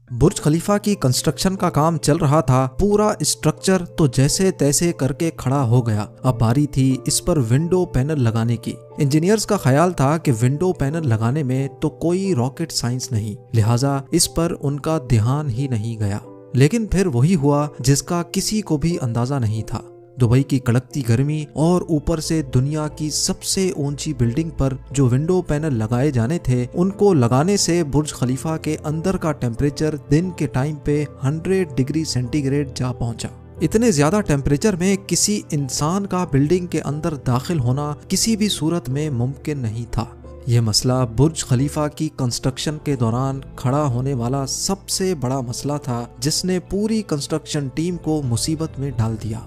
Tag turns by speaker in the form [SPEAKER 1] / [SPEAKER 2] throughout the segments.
[SPEAKER 1] बुर्ज खलीफा की कंस्ट्रक्शन का काम चल रहा था। पूरा स्ट्रक्चर तो जैसे तैसे करके खड़ा हो गया। अब बारी थी इस पर विंडो पैनल लगाने की। इंजीनियर्स का ख्याल था कि विंडो पैनल लगाने में तो कोई रॉकेट साइंस नहीं, लिहाजा इस पर उनका ध्यान ही नहीं गया। लेकिन फिर वही हुआ जिसका किसी को भी अंदाजा नहीं था। दुबई की कड़कती गर्मी और ऊपर से दुनिया की सबसे ऊंची बिल्डिंग पर जो विंडो पैनल लगाए जाने थे, उनको लगाने से बुर्ज खलीफा के अंदर का टेम्परेचर दिन के टाइम पे 100 डिग्री सेंटीग्रेड जा पहुंचा। इतने ज्यादा टेम्परेचर में किसी इंसान का बिल्डिंग के अंदर दाखिल होना किसी भी सूरत में मुमकिन नहीं था। यह मसला बुर्ज खलीफा की कंस्ट्रक्शन के दौरान खड़ा होने वाला सबसे बड़ा मसला था, जिसने पूरी कंस्ट्रक्शन टीम को मुसीबत में डाल दिया।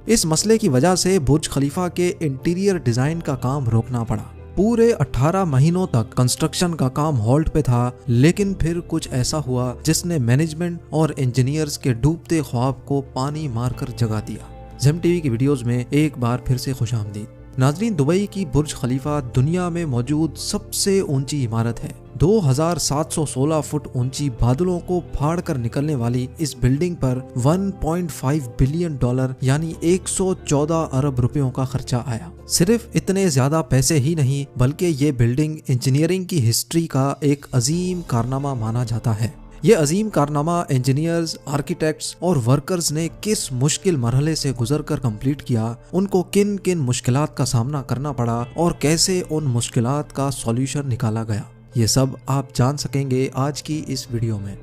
[SPEAKER 1] इस मसले की वजह से बुर्ज खलीफा के इंटीरियर डिजाइन का काम रोकना पड़ा। पूरे 18 महीनों तक कंस्ट्रक्शन का काम होल्ड पे था, लेकिन फिर कुछ ऐसा हुआ जिसने मैनेजमेंट और इंजीनियर्स के डूबते ख्वाब को पानी मारकर जगा दिया। ज़ेम टीवी की वीडियोस में एक बार फिर से खुशामदीद। नाजरीन, दुबई की बुर्ज खलीफा दुनिया में मौजूद सबसे ऊंची इमारत है। 2716 फुट ऊंची, बादलों को फाड़ कर निकलने वाली इस बिल्डिंग पर $1.5 बिलियन यानी 114 अरब रुपयों का खर्चा आया। सिर्फ इतने ज्यादा पैसे ही नहीं, बल्कि ये बिल्डिंग इंजीनियरिंग की हिस्ट्री का एक अजीम कारनामा माना जाता है। ये अजीम कारनामा इंजीनियर्स, आर्किटेक्ट्स और वर्कर्स ने किस मुश्किल मरहले से गुजरकर कंप्लीट किया, उनको किन किन मुश्किलात का सामना करना पड़ा और कैसे उन मुश्किलात का सॉल्यूशन निकाला गया, ये सब आप जान सकेंगे आज की इस वीडियो में।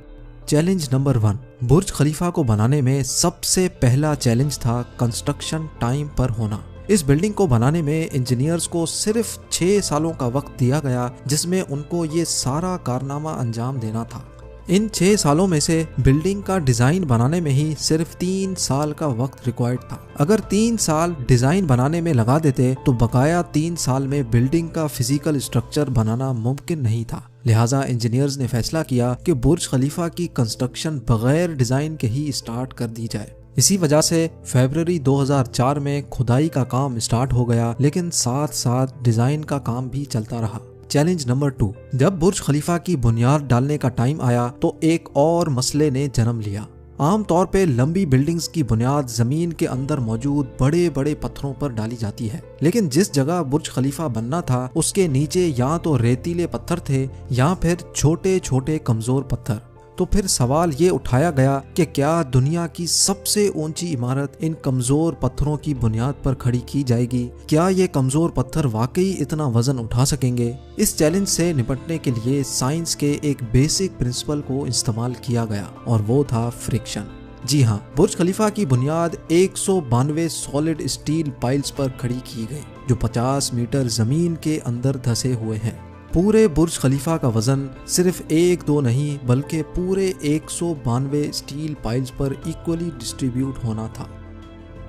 [SPEAKER 1] चैलेंज नंबर 1, बुर्ज खलीफा को बनाने में सबसे पहला चैलेंज था कंस्ट्रक्शन टाइम पर होना। इस बिल्डिंग को बनाने में इंजीनियर्स को सिर्फ 6 सालों का वक्त दिया गया, जिसमें उनको ये सारा कारनामा अंजाम देना था। इन 6 सालों में से बिल्डिंग का डिजाइन बनाने में ही सिर्फ 3 साल का वक्त रिक्वायर्ड था। अगर 3 साल डिजाइन बनाने में लगा देते तो बकाया 3 साल में बिल्डिंग का फिजिकल स्ट्रक्चर बनाना मुमकिन नहीं था। लिहाजा इंजीनियर्स ने फैसला किया कि बुर्ज खलीफा की कंस्ट्रक्शन बगैर डिजाइन के ही स्टार्ट कर दी जाए। इसी वजह से फरवरी 2004 में खुदाई का काम स्टार्ट हो गया, लेकिन साथ साथ डिजाइन का काम भी चलता रहा। चैलेंज नंबर 2, जब बुर्ज खलीफा की बुनियाद डालने का टाइम आया तो एक और मसले ने जन्म लिया। आम तौर पे लंबी बिल्डिंग्स की बुनियाद जमीन के अंदर मौजूद बड़े बड़े पत्थरों पर डाली जाती है, लेकिन जिस जगह बुर्ज खलीफा बनना था उसके नीचे या तो रेतीले पत्थर थे या फिर छोटे छोटे कमजोर पत्थर। तो फिर सवाल ये उठाया गया कि क्या दुनिया की सबसे ऊंची इमारत इन कमजोर पत्थरों की बुनियाद पर खड़ी की जाएगी? क्या ये कमजोर पत्थर वाकई इतना वजन उठा सकेंगे? इस चैलेंज से निपटने के लिए साइंस के एक बेसिक प्रिंसिपल को इस्तेमाल किया गया और वो था फ्रिक्शन। जी हाँ, बुर्ज खलीफा की बुनियाद 192 सॉलिड स्टील पाइल्स पर खड़ी की गई, जो 50 मीटर जमीन के अंदर धंसे हुए हैं। पूरे बुर्ज खलीफा का वजन सिर्फ 1-2 नहीं, बल्कि पूरे 192 स्टील पाइल्स पर इक्वली डिस्ट्रीब्यूट होना था।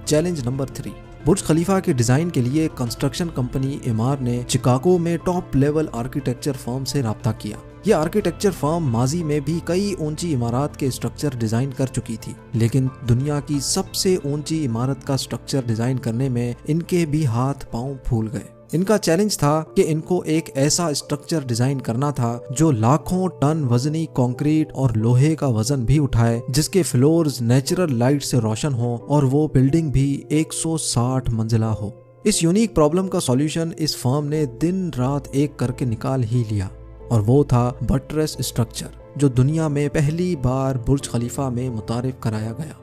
[SPEAKER 1] चैलेंज नंबर 3, बुर्ज खलीफा के डिजाइन के लिए कंस्ट्रक्शन कंपनी एमार ने शिकागो में टॉप लेवल आर्किटेक्चर फर्म से राब्ता किया। यह आर्किटेक्चर फर्म माजी में भी कई ऊंची इमारत के स्ट्रक्चर डिजाइन कर चुकी थी, लेकिन दुनिया की सबसे ऊंची इमारत का स्ट्रक्चर डिजाइन करने में इनके भी हाथ पांव फूल गए। इनका चैलेंज था कि इनको एक ऐसा स्ट्रक्चर डिजाइन करना था जो लाखों टन वजनी कंक्रीट और लोहे का वजन भी उठाए, जिसके फ्लोर्स नेचुरल लाइट से रोशन हो और वो बिल्डिंग भी 160 मंजिला हो। इस यूनिक प्रॉब्लम का सॉल्यूशन इस फर्म ने दिन रात एक करके निकाल ही लिया, और वो था बटरेस स्ट्रक्चर, जो दुनिया में पहली बार बुर्ज खलीफा में मुतारिफ कराया गया।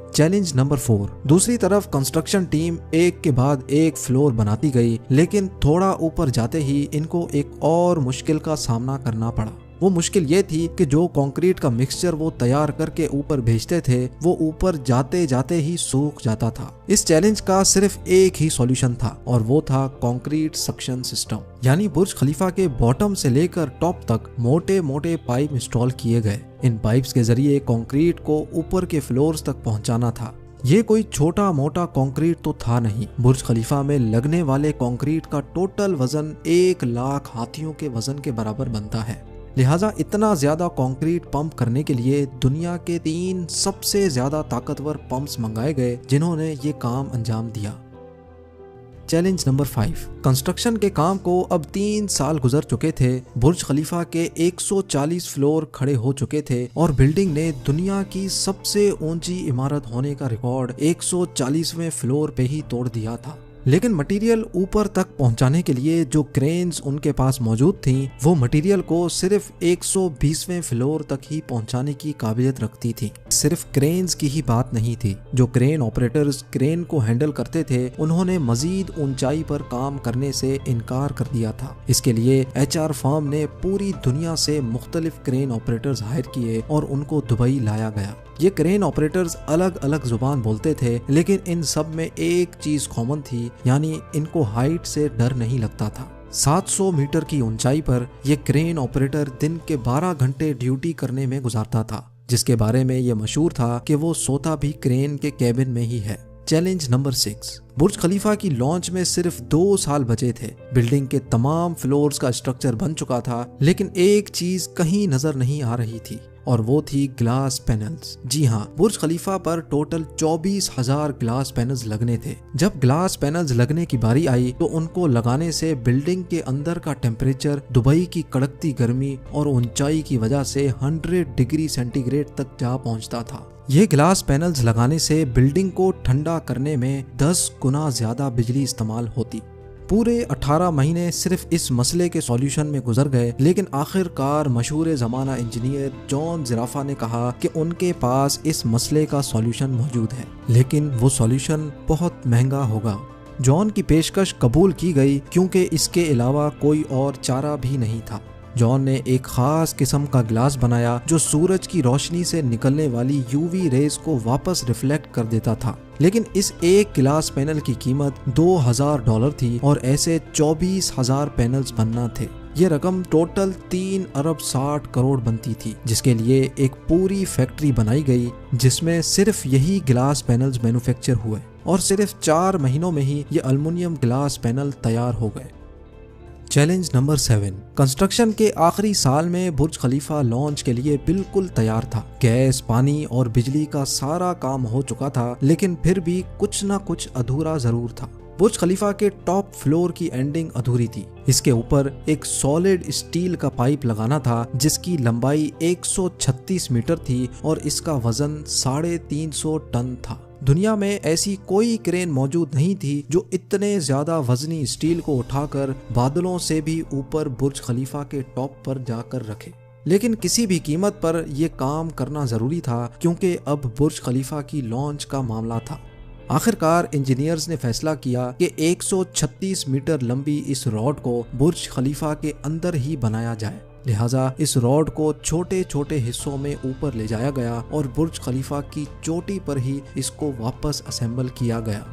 [SPEAKER 1] चैलेंज नंबर 4, दूसरी तरफ कंस्ट्रक्शन टीम एक के बाद एक फ्लोर बनाती गई, लेकिन थोड़ा ऊपर जाते ही इनको एक और मुश्किल का सामना करना पड़ा। वो मुश्किल ये थी कि जो कंक्रीट का मिक्सचर वो तैयार करके ऊपर भेजते थे, वो ऊपर जाते जाते ही सूख जाता था। इस चैलेंज का सिर्फ एक ही सॉल्यूशन था, और वो था कंक्रीट सक्शन सिस्टम। यानी बुर्ज खलीफा के बॉटम से लेकर टॉप तक मोटे मोटे पाइप इंस्टॉल किए गए। इन पाइप्स के जरिए कंक्रीट को ऊपर के फ्लोर्स तक पहुंचाना था। ये कोई छोटा मोटा कंक्रीट तो था नहीं। बुर्ज खलीफा में लगने वाले कंक्रीट का टोटल वजन 1 लाख हाथियों के वजन के बराबर बनता है। लिहाजा इतना ज्यादा कंक्रीट पंप करने के लिए दुनिया के 3 सबसे ज्यादा ताकतवर पंप्स मंगाए गए, जिन्होंने ये काम अंजाम दिया। Challenge number 5। कंस्ट्रक्शन के काम को अब 3 साल गुजर चुके थे। बुर्ज खलीफा के 140 फ्लोर खड़े हो चुके थे और बिल्डिंग ने दुनिया की सबसे ऊंची इमारत होने का रिकॉर्ड 140वें फ्लोर पे ही तोड़ दिया था। लेकिन मटेरियल ऊपर तक पहुंचाने के लिए जो क्रेन्स उनके पास मौजूद थीं, वो मटेरियल को सिर्फ 120वें फ्लोर तक ही पहुंचाने की काबिलियत रखती थी। सिर्फ क्रेन्स की ही बात नहीं थी, जो क्रेन ऑपरेटर्स क्रेन को हैंडल करते थे उन्होंने मजीद ऊंचाई पर काम करने से इनकार कर दिया था। इसके लिए HR फर्म ने पूरी दुनिया से मुख्तलिफ क्रेन ऑपरेटर्स हायर किए और उनको दुबई लाया गया। ये क्रेन ऑपरेटर्स अलग अलग जुबान बोलते थे, लेकिन इन सब में एक चीज कॉमन थी, यानी इनको हाइट से डर नहीं लगता था। 700 मीटर की ऊंचाई पर ये क्रेन ऑपरेटर दिन के 12 घंटे ड्यूटी करने में गुजारता था, जिसके बारे में ये मशहूर था कि वो सोता भी क्रेन के कैबिन में ही है। Challenge number 6। बुर्ज खलीफा की लॉन्च में सिर्फ 2 साल बचे थे। बिल्डिंग के तमाम फ्लोर्स का स्ट्रक्चर बन चुका था, लेकिन एक चीज कहीं नजर नहीं आ रही थी और वो थी ग्लास पैनल्स। जी हाँ, बुर्ज खलीफा पर टोटल 24,000 ग्लास पैनल्स लगने थे। जब ग्लास पैनल्स लगने की बारी आई तो उनको लगाने से बिल्डिंग के अंदर का टेम्परेचर दुबई की कड़कती गर्मी और ऊंचाई की वजह से 100 डिग्री सेंटीग्रेड तक जा पहुंचता था। ये ग्लास पैनल्स लगाने से बिल्डिंग को ठंडा करने में 10 गुना ज्यादा बिजली इस्तेमाल होती। पूरे 18 महीने सिर्फ इस मसले के सॉल्यूशन में गुजर गए, लेकिन आखिरकार मशहूर ज़माना इंजीनियर जॉन ज़राफा ने कहा कि उनके पास इस मसले का सॉल्यूशन मौजूद है, लेकिन वो सॉल्यूशन बहुत महंगा होगा। जॉन की पेशकश कबूल की गई क्योंकि इसके अलावा कोई और चारा भी नहीं था। जॉन ने एक खास किस्म का ग्लास बनाया जो सूरज की रोशनी से निकलने वाली UV रेज को वापस रिफ्लेक्ट कर देता था। लेकिन इस एक ग्लास पैनल की कीमत $2,000 थी और ऐसे 24,000 पैनल्स बनना थे। ये रकम टोटल 3 अरब 60 करोड़ बनती थी, जिसके लिए एक पूरी फैक्ट्री बनाई गई जिसमें सिर्फ यही ग्लास पैनल्स मैन्युफैक्चर हुए और सिर्फ 4 महीनों में ही ये एल्युमिनियम ग्लास पैनल तैयार हो गए। Challenge number 7। कंस्ट्रक्शन के आखिरी साल में बुर्ज खलीफा लॉन्च के लिए बिल्कुल तैयार था। गैस, पानी और बिजली का सारा काम हो चुका था, लेकिन फिर भी कुछ ना कुछ अधूरा जरूर था। बुर्ज खलीफा के टॉप फ्लोर की एंडिंग अधूरी थी। इसके ऊपर एक सॉलिड स्टील का पाइप लगाना था जिसकी लंबाई 136 मीटर थी और इसका वजन 350 टन था। दुनिया में ऐसी कोई क्रेन मौजूद नहीं थी जो इतने ज्यादा वजनी स्टील को उठाकर बादलों से भी ऊपर बुर्ज खलीफा के टॉप पर जाकर रखे। लेकिन किसी भी कीमत पर यह काम करना जरूरी था क्योंकि अब बुर्ज खलीफा की लॉन्च का मामला था। आखिरकार इंजीनियर्स ने फैसला किया कि 136 मीटर लंबी इस रॉड को बुर्ज खलीफा के अंदर ही बनाया जाए। लिहाजा इस रॉड को छोटे छोटे हिस्सों में ऊपर ले जाया गया और बुर्ज खलीफा की चोटी पर ही इसको वापस असेंबल किया गया।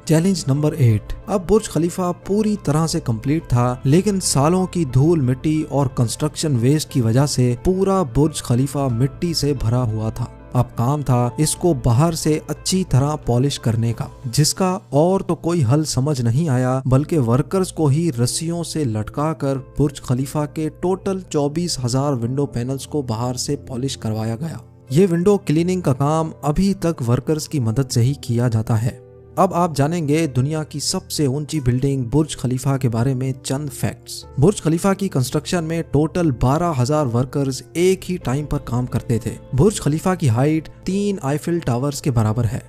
[SPEAKER 1] Challenge number 8। अब बुर्ज खलीफा पूरी तरह से कंप्लीट था, लेकिन सालों की धूल मिट्टी और कंस्ट्रक्शन वेस्ट की वजह से पूरा बुर्ज खलीफा मिट्टी से भरा हुआ था। अब काम था इसको बाहर से अच्छी तरह पॉलिश करने का, जिसका और तो कोई हल समझ नहीं आया, बल्कि वर्कर्स को ही रस्सियों से लटकाकर बुर्ज खलीफा के टोटल 24,000 विंडो पैनल्स को बाहर से पॉलिश करवाया गया। ये विंडो क्लीनिंग का काम अभी तक वर्कर्स की मदद से ही किया जाता है। अब आप जानेंगे दुनिया की सबसे ऊंची बिल्डिंग बुर्ज खलीफा के बारे में चंद फैक्ट्स। बुर्ज खलीफा की कंस्ट्रक्शन में टोटल 12,000 वर्कर्स एक ही टाइम पर काम करते थे। बुर्ज खलीफा की हाइट 3 आईफिल टावर्स के बराबर है।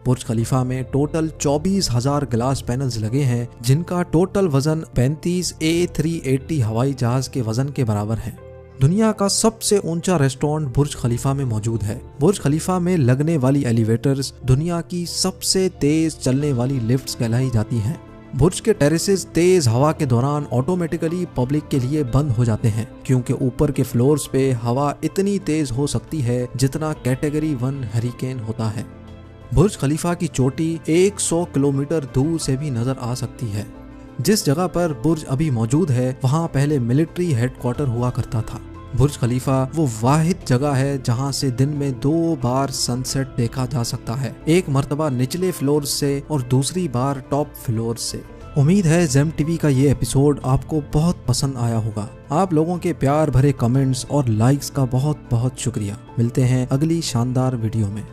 [SPEAKER 1] बुर्ज खलीफा में टोटल 24,000 ग्लास पैनल्स लगे हैं, जिनका टोटल वजन 35 A380 हवाई जहाज के वजन के बराबर है। दुनिया का सबसे ऊंचा रेस्टोरेंट बुर्ज खलीफा में मौजूद है। बुर्ज खलीफा में लगने वाली एलिवेटर्स दुनिया की सबसे तेज चलने वाली लिफ्ट्स कहलाई जाती हैं। बुर्ज के टेरेसेस तेज हवा के दौरान ऑटोमेटिकली पब्लिक के लिए बंद हो जाते हैं, क्योंकि ऊपर के फ्लोर्स पे हवा इतनी तेज हो सकती है जितना कैटेगरी 1 हरिकेन होता है। बुर्ज खलीफा की चोटी 100 किलोमीटर दूर से भी नजर आ सकती है। जिस जगह पर बुर्ज अभी मौजूद है वहाँ पहले मिलिट्री हेडक्वार्टर हुआ करता था। बुर्ज खलीफा वो वाहिद जगह है जहाँ से दिन में 2 बार सनसेट देखा जा सकता है, एक मर्तबा निचले फ्लोर से और दूसरी बार टॉप फ्लोर से। उम्मीद है ज़ेम टीवी का ये एपिसोड आपको बहुत पसंद आया होगा। आप लोगों के प्यार भरे कमेंट्स और लाइक्स का बहुत बहुत शुक्रिया। मिलते हैं अगली शानदार वीडियो में।